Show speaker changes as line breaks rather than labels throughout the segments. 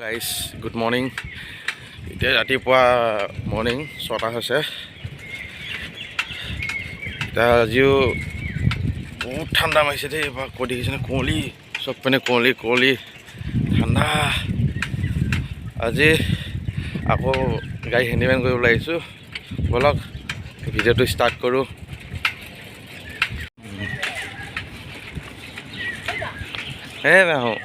Guys good morning. এতিয়া ৰাতিপুৱা morning 6টা হৈছে। এতিয়া আজিও বহুত ঠাণ্ডা মাৰিছে দেই। এবাৰ কৈ দেখিছেনে কুঁৱলী, চব পিনে কুঁৱলী ঠাণ্ডা। আজি আকৌ গাড়ী হেণ্ডিমেন কৰিবলৈ আহিছোঁ। ব'লক ভিডিঅ'টো ষ্টাৰ্ট কৰোঁ। নাহোঁ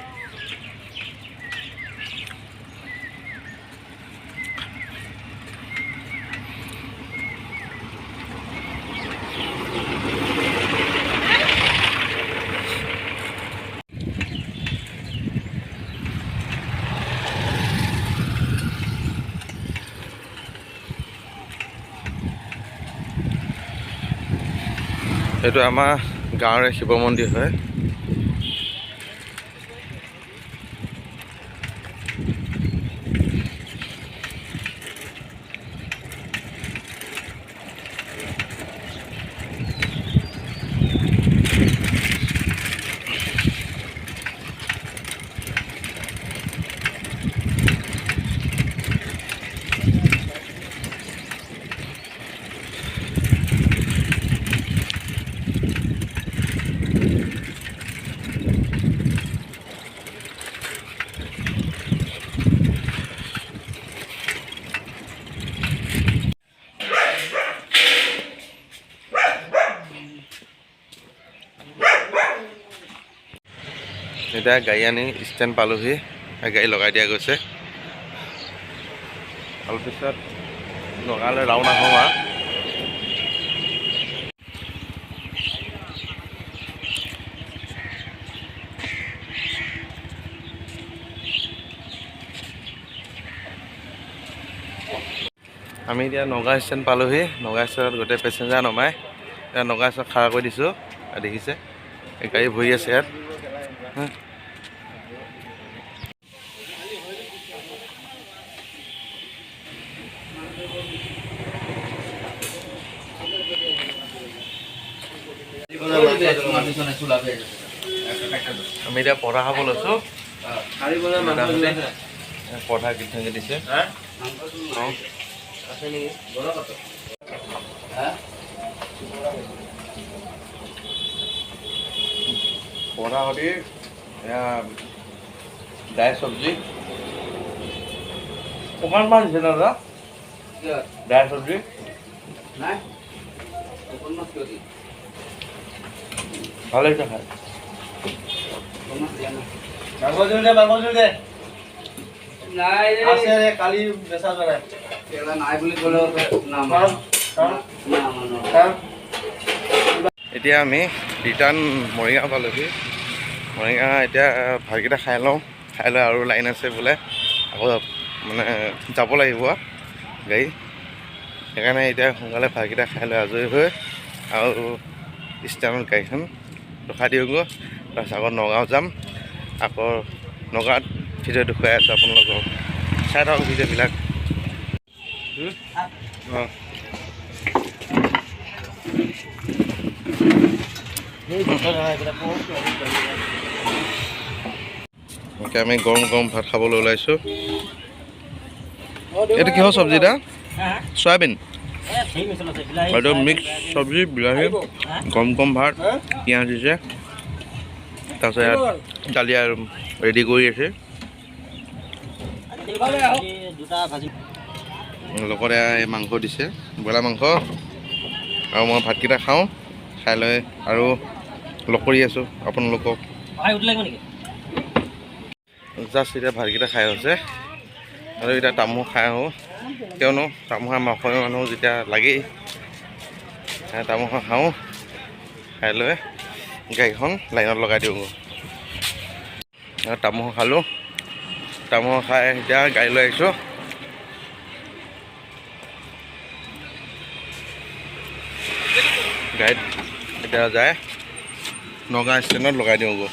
এইটো আমাৰ গাঁৱৰে শিৱ মন্দিৰ হয়। এতিয়া গাড়ী আনি ষ্টেণ্ড পালোহি, গাড়ী লগাই দিয়া গৈছে। তাৰপিছত নগাঁৱলৈ ৰাওনা হওঁ আৰু। আমি এতিয়া নগাঁও ষ্টেণ্ড পালোহি। নগাঁও ষ্টেণ্ডত গোটেই পেচেঞ্জাৰ নমাই এতিয়া নগাঁও ষ্টেণ্ডত খাৰা কৰি দিছোঁ। দেখিছে এই গাড়ী ভৰি আছে ইয়াত। আমি এতিয়া পৰঠা খাব লৈছোঁ। পৰঠা কিটচেনকে দিছে। পৰঠা সৈতে দাইল চব্জি অকণমান দিছে দাদা। দাইল চব্জি ভাল লাগিছে খাই।
কালি বেচা যায় নাই বুলি ক'লে
এতিয়া আমি ৰিটাৰ্ণ মৰিগাঁও পালোহি। মৰিগাঁও এতিয়া ভাতকেইটা খাই লওঁ। খাই লৈ আৰু লাইন আছে বোলে, আকৌ মানে যাব লাগিব গাড়ী। সেইকাৰণে এতিয়া সোনকালে ভাতকেইটা খাই লৈ আজৰি হৈ আৰু ষ্টেণ্ডত গাড়ীখন ৰখাই দিওঁগৈ। তাৰপিছত আকৌ নগাঁও যাম। আকৌ নগাঁৱত ভিডিঅ' দেখুৱাই আছোঁ আপোনালোকক, চাই থাকক ভিডিঅ'বিলাক। এতিয়া আমি গৰম গৰম ভাত খাবলৈ ওলাইছোঁ। এইটো কিহৰ চব্জি দা? চয়াবিন। এইটো মিক্স চব্জি, বিলাহী, গৰম গৰম ভাত, পিঁয়াজ দিছে। তাৰপিছত ইয়াত দালি আৰু ৰেডি কৰি আছে। লগতে এই মাংস দিছে, ব্ৰইলাৰ মাংস। আৰু মই ভাতকেইটা খাওঁ, খাই লৈ আৰু লগ কৰি আছোঁ আপোনালোকক। জাষ্ট এতিয়া ভাতকেইটা খাই হৈছে আৰু এতিয়া তামোল খাই আহোঁ। কিয়নো তামোল খাই অসমীয়া মানুহ যেতিয়া লাগেই, তামোল খাওঁ। খাই লৈ গাড়ীখন লাইনত লগাই দিওঁ। তামোল খালোঁ। তামোল খাই এতিয়া গাড়ী লৈ আহিছোঁ। গাড়ীত এতিয়া যায় নগাঁও ষ্টেণ্ডত লগাই দিওঁগৈ।